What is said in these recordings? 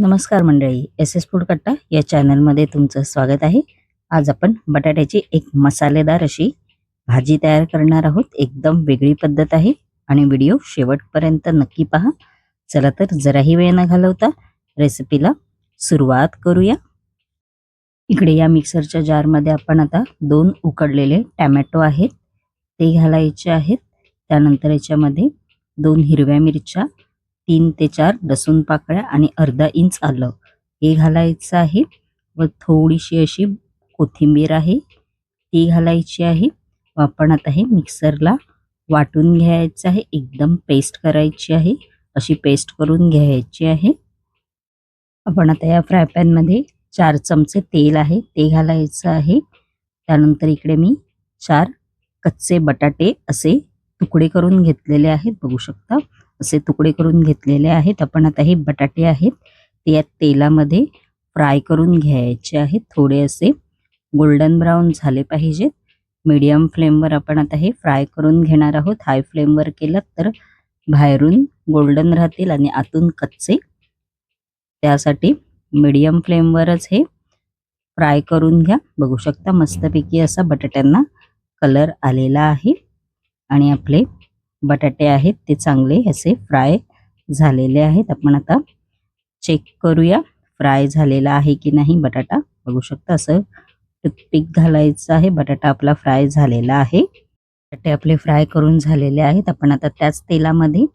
नमस्कार मंडळी, S S food कट्टा या चॅनलमध्ये तुमचं स्वागत आहे. आज आपण बटाट्याची एक मसालेदार अशी भाजी तयार करणार आहोत. एकदम वेगळी पद्धत आहे आणि व्हिडिओ शेवटपर्यंत नक्की पहा. चला तर जराही वेळ न घालवता रेसिपीला सुरुवात करूया. इकडे या मिक्सरच्या जारमध्ये आपण आता 2 उकडलेले टोमॅटो आहेत ते घालायचे आहेत. त्यानंतर याच्यामध्ये 2 हिरव्या मिरच्या, 3 ते 4 लसूण पाकळ्या आणि अर्धा इंच आलं हे घालायचं आहे व थोडीशी अशी कोथिंबीर आहे ती घालायची आहे. व आपण आता हे मिक्सरला वाटून घ्यायचं आहे. एकदम पेस्ट करायची आहे, अशी पेस्ट करून घ्यायची आहे. आपण आता या फ्राय पॅन मध्ये 4 चमचे तेल आहे ते घालायचं आहे. त्यानंतर इकडे मी 4 कच्चे बटाटे असे तुकडे करून घेतलेले आहेत. बघू शकता असे तुकडे करून घेतलेले आहेत. आपण आता हे बटाटे आहेत ते या तेलामध्ये फ्राय करून घ्यायचे आहेत. थोडे असे गोल्डन ब्राउन झाले पाहिजेत. मीडियम फ्लेमवर आपण आता हे फ्राय करून घेणार आहोत. हाय फ्लेमवर केलं तर बाहेरून गोल्डन राहतील आणि आतून कच्चे, त्यासाठी मीडियम फ्लेमवरच हे फ्राय करून घ्या. बघू शकता मस्तपैकी असा बटाट्यांना कलर आलेला आहे आणि आपले बटाटे आहेत ते चांगले असे फ्राय झालेले आहेत. आपण आता चेक करूया फ्राय झालेला आहे की नाही बटाटा. बघू शकता असं टूथपिक घालायचं आहे. बटाटा आपला फ्राय झालेला आहे. बटाटे आपले फ्राय करून झालेले आहेत. आपण आता त्याच तेलामध्ये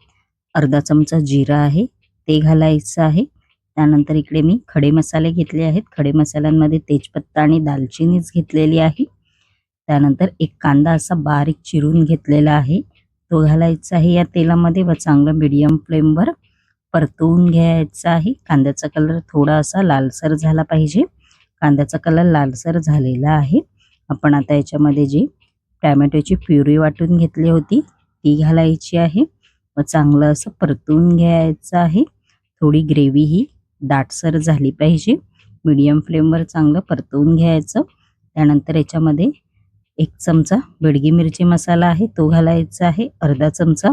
अर्धा चमचा जिरा आहे ते घालायचं आहे. त्यानंतर इकडे मी खडे मसाले घेतले आहेत. खडे मसाल्यांमध्ये तेजपत्ता आणि दालचिनीच घेतलेली आहे. त्यानंतर एक कांदा असा बारीक चिरून घेतलेला आहे तो घालायचा आहे या तेलामध्ये व चांगलं मीडियम फ्लेमवर परतवून घ्यायचा आहे. कांद्याचा कलर थोडा असा लालसर झाला पाहिजे. कांद्याचा कलर लालसर झालेला आहे. आपण आता याच्यामध्ये जी टोमॅटोची प्युरी वाटून घेतली होती ती घालायची आहे व चांगलं असं परतवून घ्यायचं आहे. थोडी ग्रेव्ही ही दाटसर झाली पाहिजे. मीडियम फ्लेमवर चांगलं परतवून घ्यायचं. त्यानंतर याच्यामध्ये 1 चमचा बेडगी मिरची मसाला आहे तो घालायचा आहे. अर्धा चमचा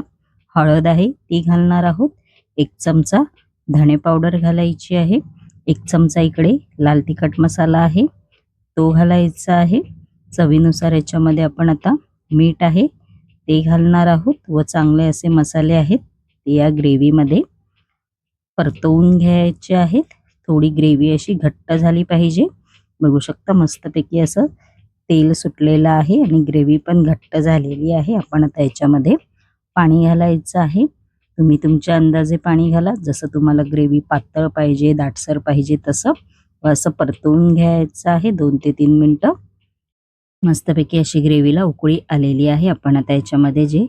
हळद आहे ती घालणार आहोत. 1 चमचा धणे पावडर घालायची आहे. 1 चमचा इकडे लाल तिखट मसाला आहे तो घालायचा आहे. चवीनुसार याच्यामध्ये आपण आता मीठ आहे ते घालणार आहोत व चांगले असे मसाले आहेत ते या ग्रेव्हीमध्ये परतवून घ्यायचे आहेत. थोडी ग्रेव्ही अशी घट्ट झाली पाहिजे. बघू शकता मस्तपैकी असं तेल सुटलेलं आहे आणि ग्रेव्ही पण घट्ट झालेली आहे. आपण आता याच्यामध्ये पाणी घालायचं आहे. तुम्ही तुमच्या अंदाजे पाणी घाला, जसं तुम्हाला ग्रेव्ही पातळ पाहिजे दाटसर पाहिजे तसं. व असं परतवून घ्यायचं आहे 2 ते 3 मिनिटं. मस्तपैकी अशी ग्रेव्हीला उकळी आलेली आहे. आपण आता याच्यामध्ये जे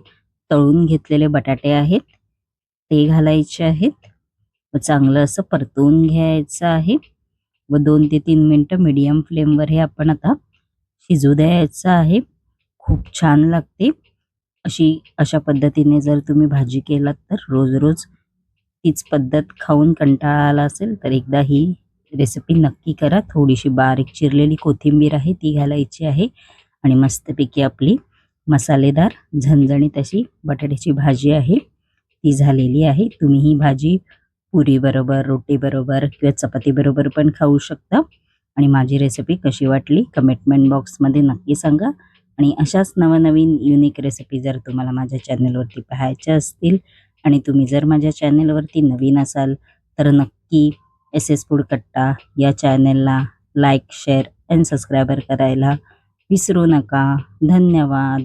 तळून घेतलेले बटाटे आहेत ते घालायचे आहेत व चांगलं असं परतवून घ्यायचं आहे व 2 ते 3 मिनिटं मीडियम फ्लेमवर हे आपण आता शिजू द्यायचं आहे. खूप छान लागते अशा पद्धतीने जर तुम्ही भाजी केलात तर. रोज रोज तीच पद्धत खाऊन कंटाळा आला असेल तर एकदा ही रेसिपी नक्की करा. थोडीशी बारीक चिरलेली कोथिंबीर आहे ती घालायची आहे आणि मस्तपैकी आपली मसालेदार झणझणीत अशी बटाट्याची भाजी आहे ती झालेली आहे. तुम्ही ही भाजी पुरी बरोबर, रोटी बरोबर किंवा चपाती बरोबर पण खाऊ शकता. आणि माझी रेसिपी कशी वाटली कमेंट बॉक्समध्ये नक्की सांगा. आणि अशाच नवनवीन युनिक रेसिपी जर तुम्हाला माझ्या चॅनलवरती पाहायच्या असतील आणि तुम्ही जर माझ्या चॅनलवरती नवीन असाल तर नक्की एस एस फूड कट्टा या चॅनलला लाईक, शेअर अँड सबस्क्राईबर करायला विसरू नका. धन्यवाद.